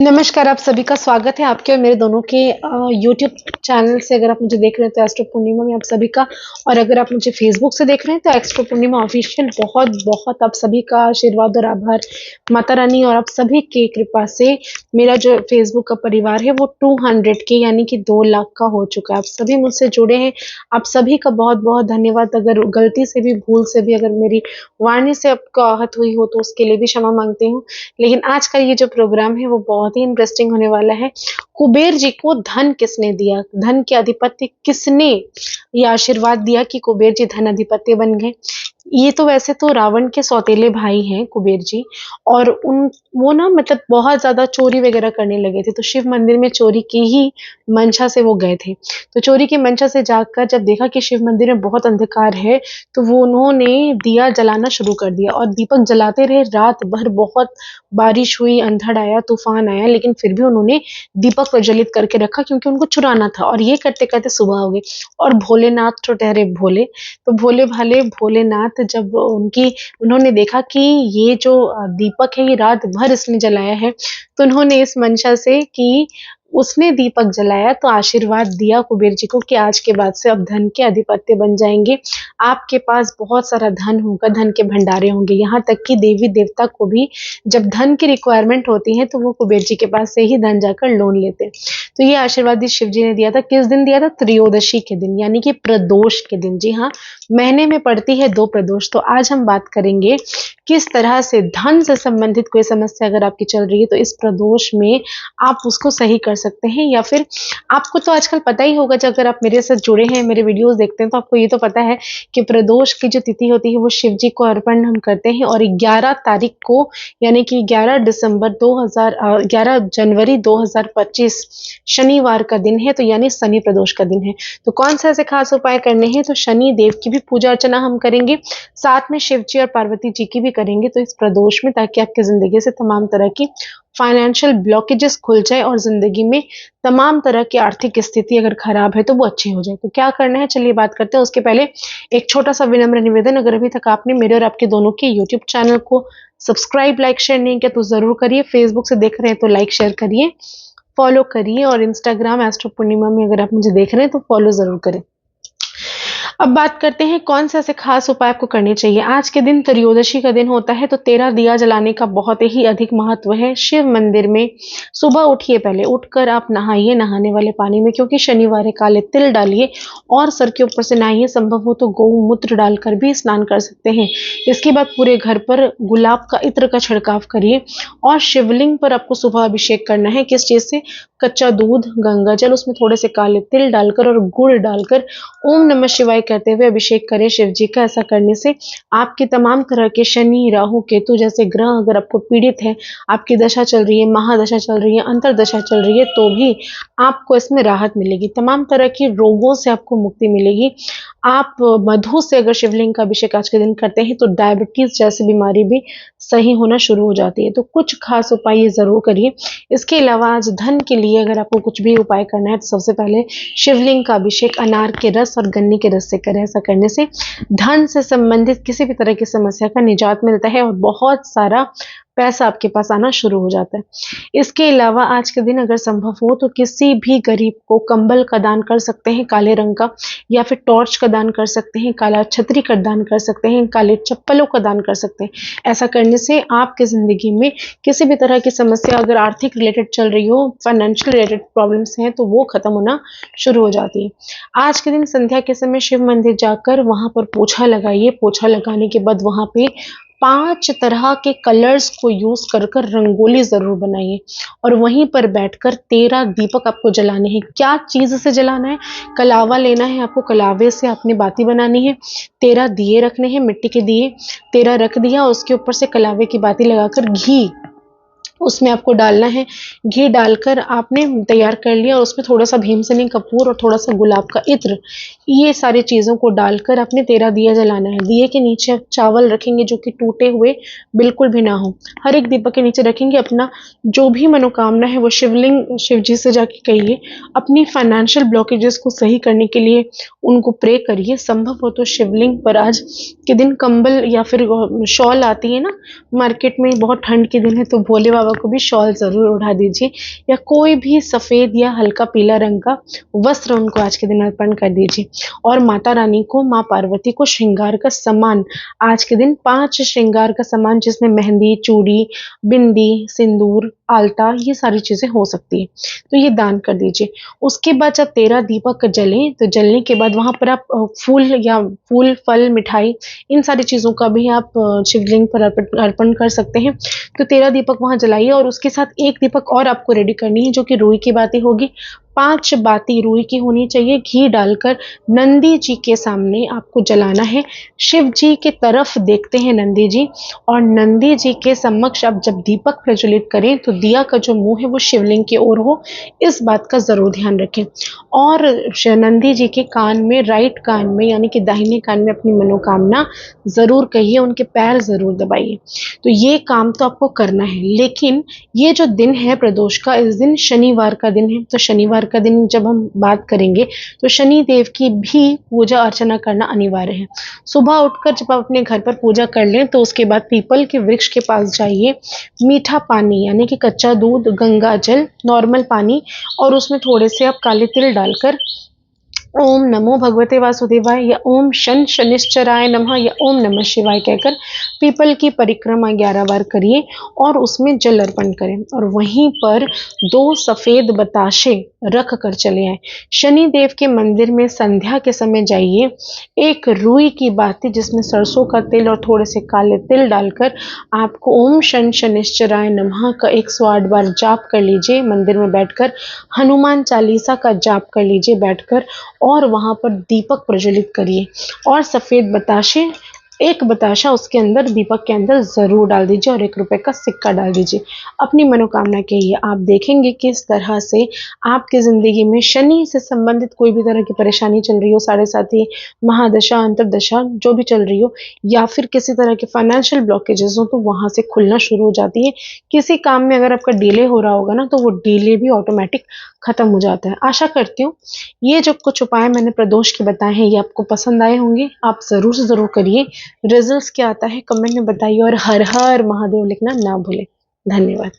नमस्कार, आप सभी का स्वागत है आपके और मेरे दोनों के यूट्यूब चैनल से। अगर आप मुझे देख रहे हैं तो एस्ट्रो पूर्णिमा में आप सभी का, और अगर आप मुझे फेसबुक से देख रहे हैं तो एस्ट्रो पूर्णिमा ऑफिशियल। बहुत बहुत आप सभी का आशीर्वाद और आभार माता रानी और आप सभी की कृपा से मेरा जो फेसबुक का परिवार है वो 200 के यानी कि 2 लाख का हो चुका है। आप सभी मुझसे जुड़े हैं, आप सभी का बहुत बहुत धन्यवाद। अगर गलती से भी, भूल से भी अगर मेरी वाणी से आपको आहत हुई हो तो उसके लिए भी क्षमा मांगती हूँ। लेकिन आज का ये जो प्रोग्राम है वो बहुत ही इंटरेस्टिंग होने वाला है। कुबेर जी को धन किसने दिया, धन के अधिपति किसने ये आशीर्वाद दिया कि कुबेर जी धन अधिपति बन गए। ये तो वैसे तो रावण के सौतेले भाई हैं कुबेर जी, और उन वो ना मतलब बहुत ज्यादा चोरी वगैरह करने लगे थे, तो शिव मंदिर में चोरी की ही मंशा से वो गए थे। तो चोरी की मंशा से जाकर जब देखा कि शिव मंदिर में बहुत अंधकार है तो वो उन्होंने दिया जलाना शुरू कर दिया और दीपक जलाते रहे रात भर। बहुत बारिश हुई, अंधड़ आया, तूफान आया, लेकिन फिर भी उन्होंने दीपक प्रज्वलित करके रखा क्योंकि उनको चुराना था। और ये करते करते सुबह हो गई और भोलेनाथ तो ठहरे भोले, तो भोले भाले भोलेनाथ जब उन्होंने देखा कि ये जो दीपक है ये रात भर इसने जलाया है, तो उन्होंने इस मंशा से कि उसने दीपक जलाया तो आशीर्वाद दिया कुबेर जी को कि आज के बाद से अब धन के अधिपत्य बन जाएंगे, आपके पास बहुत सारा धन होगा, धन के भंडारे होंगे। यहाँ तक कि देवी देवता को भी जब धन की रिक्वायरमेंट होती है तो वो कुबेर जी के पास से ही धन जाकर लोन लेते हैं। तो ये आशीर्वाद शिव जी ने दिया था। किस दिन दिया था? त्रयोदशी के दिन, यानी कि प्रदोष के दिन। जी हाँ, महीने में पड़ती है 2 प्रदोष। तो आज हम बात करेंगे किस तरह से धन से संबंधित कोई समस्या अगर आपकी चल रही है तो इस प्रदोष में आप उसको सही कर सकते हैं। या फिर आपको तो आजकल पता ही होगा, अगर आप मेरे साथ जुड़े हैं, मेरे वीडियोस देखते हैं, तो आपको ये तो पता है कि प्रदोष की जो तिथि होती है वो शिव जी को अर्पण हम करते हैं। और 11 तारीख को यानी कि 11 जनवरी 2025 शनिवार का दिन है, तो यानी शनि प्रदोष का दिन है। तो कौन सा ऐसे खास उपाय करने हैं? तो शनि देव की भी पूजा अर्चना हम करेंगे, साथ में शिव जी और पार्वती जी की भी करेंगे तो इस प्रदोष में, ताकि आपकी जिंदगी से तमाम तरह की फाइनेंशियल ब्लॉकेजेस खुल जाए और जिंदगी में तमाम तरह की आर्थिक स्थिति अगर खराब है तो वो अच्छी हो जाए। तो क्या करना है, चलिए बात करते हैं। उसके पहले एक छोटा सा विनम्र निवेदन, अगर अभी तक आपने मेरे और आपके दोनों के यूट्यूब चैनल को सब्सक्राइब, लाइक, शेयर नहीं किया तो जरूर करिए। फेसबुक से देख रहे हैं तो लाइक शेयर करिए, फॉलो करिए, और इंस्टाग्राम एस्ट्रो पूर्णिमा में अगर आप मुझे देख रहे हैं तो फॉलो जरूर करें। अब बात करते हैं कौन से ऐसे खास उपाय आपको करने चाहिए। आज के दिन त्रयोदशी का दिन होता है, तो 13 दिया जलाने का बहुत ही अधिक महत्व है। शिव मंदिर में सुबह उठिए, पहले उठकर आप नहाइए नहाने वाले पानी में, क्योंकि शनिवार है। काले तिल डालिए और सर के ऊपर से नहाइए, संभव हो तो गौमूत्र डालकर भी स्नान कर सकते हैं। इसके बाद पूरे घर पर गुलाब का इत्र का छिड़काव करिए और शिवलिंग पर आपको सुबह अभिषेक करना है। किस चीज से? कच्चा दूध, गंगा जल, उसमें थोड़े से काले तिल डालकर और गुड़ डालकर ओम नमः शिवाय कहते हुए अभिषेक करें शिव जी का। ऐसा करने से आपके तमाम तरह के शनि, राहु, केतु जैसे ग्रह अगर आपको पीड़ित है, आपकी दशा चल रही है, महादशा चल रही है, अंतरदशा चल रही है, तो भी आपको इसमें राहत मिलेगी। तमाम तरह की रोगों से आपको मुक्ति मिलेगी। आप मधु से अगर शिवलिंग का अभिषेक आज के दिन करते हैं तो डायबिटीज जैसी बीमारी भी सही होना शुरू हो जाती है। तो कुछ खास उपाय ये जरूर करिए। इसके अलावा आज धन के लिए अगर आपको कुछ भी उपाय करना है तो सबसे पहले शिवलिंग का अभिषेक अनार के रस और गन्ने के रस से करें। ऐसा करने से धन से संबंधित किसी भी तरह की समस्या का निजात मिलता है और बहुत सारा पैसा आपके पास आना शुरू हो जाता है। इसके अलावा आज के दिन अगर संभव हो तो किसी भी गरीब को कंबल का दान कर सकते हैं, काले रंग का, या फिर टॉर्च का दान कर सकते हैं, काला छतरी का दान कर सकते हैं, काले चप्पलों का दान कर सकते हैं। ऐसा करने से आपके जिंदगी में किसी भी तरह की समस्या अगर आर्थिक रिलेटेड चल रही हो, फाइनेंशियल रिलेटेड प्रॉब्लम्स हैं, तो वो खत्म होना शुरू हो जाती है। आज के दिन संध्या के समय शिव मंदिर जाकर वहां पर पोछा लगाइए। पोछा लगाने के बाद वहां पे 5 तरह के कलर्स को यूज कर कर रंगोली जरूर बनाइए और वहीं पर बैठकर 13 दीपक आपको जलाने हैं। क्या चीज से जलाना है? कलावा लेना है आपको, कलावे से आपने बाती बनानी है। 13 दिए रखने हैं, मिट्टी के दिए 13 रख दिया, उसके ऊपर से कलावे की बाती लगाकर घी उसमें आपको डालना है। घी डालकर आपने तैयार कर लिया और उसमें थोड़ा सा भीमसेनी कपूर और थोड़ा सा गुलाब का इत्र, ये सारी चीज़ों को डालकर आपने 13 दिया जलाना है। दिए के नीचे आप चावल रखेंगे जो कि टूटे हुए बिल्कुल भी ना हो। हर एक दीपक के नीचे रखेंगे। अपना जो भी मनोकामना है वो शिव जी से जाके कहिए। अपनी फाइनेंशियल ब्लॉकेजेस को सही करने के लिए उनको प्रे करिए। संभव हो तो शिवलिंग पर आज के दिन कंबल या फिर शॉल आती है ना मार्केट में, बहुत ठंड के दिन है तो भोले भोले बाबा को भी शॉल जरूर उड़ा दीजिए या कोई भी सफेद या हल्का पीला रंग का वस्त्र उनको आज के दिन अर्पण कर दीजिए। और माता रानी को, माँ पार्वती को श्रृंगार का सामान आज के दिन 5 श्रृंगार का सामान जिसमें मेहंदी, चूड़ी, बिंदी, सिंदूर, आलता, ये सारी चीजें हो सकती है, तो ये दान कर दीजिए। उसके बाद जब 13 दीपक जलें तो जलने के बाद वहां पर आप फूल, फल, मिठाई, इन सारी चीजों का भी आप शिवलिंग पर अर्पण कर सकते हैं। तो 13 दीपक वहां जलाइए और उसके साथ एक दीपक और आपको रेडी करनी है जो कि रुई की बाती होगी। 5 बाती रुई की होनी चाहिए, घी डालकर नंदी जी के सामने आपको जलाना है। शिव जी की तरफ देखते हैं नंदी जी, और नंदी जी के समक्ष आप जब दीपक प्रज्वलित करें तो दिया का जो मुंह है वो शिवलिंग की ओर हो, इस बात का जरूर ध्यान रखें। और नंदी जी के कान में, राइट कान में यानी कि दाहिने कान में अपनी मनोकामना जरूर कहिए, उनके पैर जरूर दबाइए। तो ये काम तो आपको करना है। लेकिन ये जो दिन है प्रदोष का, इस दिन शनिवार का दिन है, तो शनिवार का दिन जब हम बात करेंगे तो शनि देव की भी पूजा अर्चना करना अनिवार्य है। सुबह उठकर जब आप अपने घर पर पूजा कर लें तो उसके बाद पीपल के वृक्ष के पास जाइए, मीठा पानी यानी कि कच्चा दूध, गंगा जल, नॉर्मल पानी और उसमें थोड़े से आप काले तिल डालकर ओम नमो भगवते वासुदेवाय या ओम शन शनिश्चराय नमः या ओम नमः शिवाय कहकर पीपल की परिक्रमा 11 बार करिए और उसमें जल अर्पण करें। और वहीं पर 2 सफेद बताशे रख कर चले आए। शनि देव के मंदिर में संध्या के समय जाइए, एक रुई की बाती जिसमें सरसों का तेल और थोड़े से काले तिल डालकर आपको ओम शन शनिश्चराय नमः का 108 बार जाप कर लीजिए। मंदिर में बैठकर हनुमान चालीसा का जाप कर लीजिए बैठकर, और वहां पर दीपक प्रज्वलित करिए और सफेद बताशे, एक बताशा उसके अंदर, दीपक के अंदर जरूर डाल दीजिए और 1 रुपए का सिक्का डाल दीजिए। अपनी मनोकामना कहिए। आप देखेंगे किस तरह से आपकी जिंदगी में शनि से संबंधित कोई भी तरह की परेशानी चल रही हो, साढ़े साथी, महादशा, अंतरदशा जो भी चल रही हो, या फिर किसी तरह के फाइनेंशियल ब्लॉकेजेस हो, तो वहां से खुलना शुरू हो जाती है। किसी काम में अगर आपका डिले हो रहा होगा ना, तो वो डिले भी ऑटोमेटिक खत्म हो जाता है। आशा करती हूँ ये जो कुछ उपाय मैंने प्रदोष के बताए हैं ये आपको पसंद आए होंगे। आप जरूर से जरूर करिए। रिजल्ट्स क्या आता है कमेंट में बताइए और हर हर महादेव लिखना ना भूलें। धन्यवाद।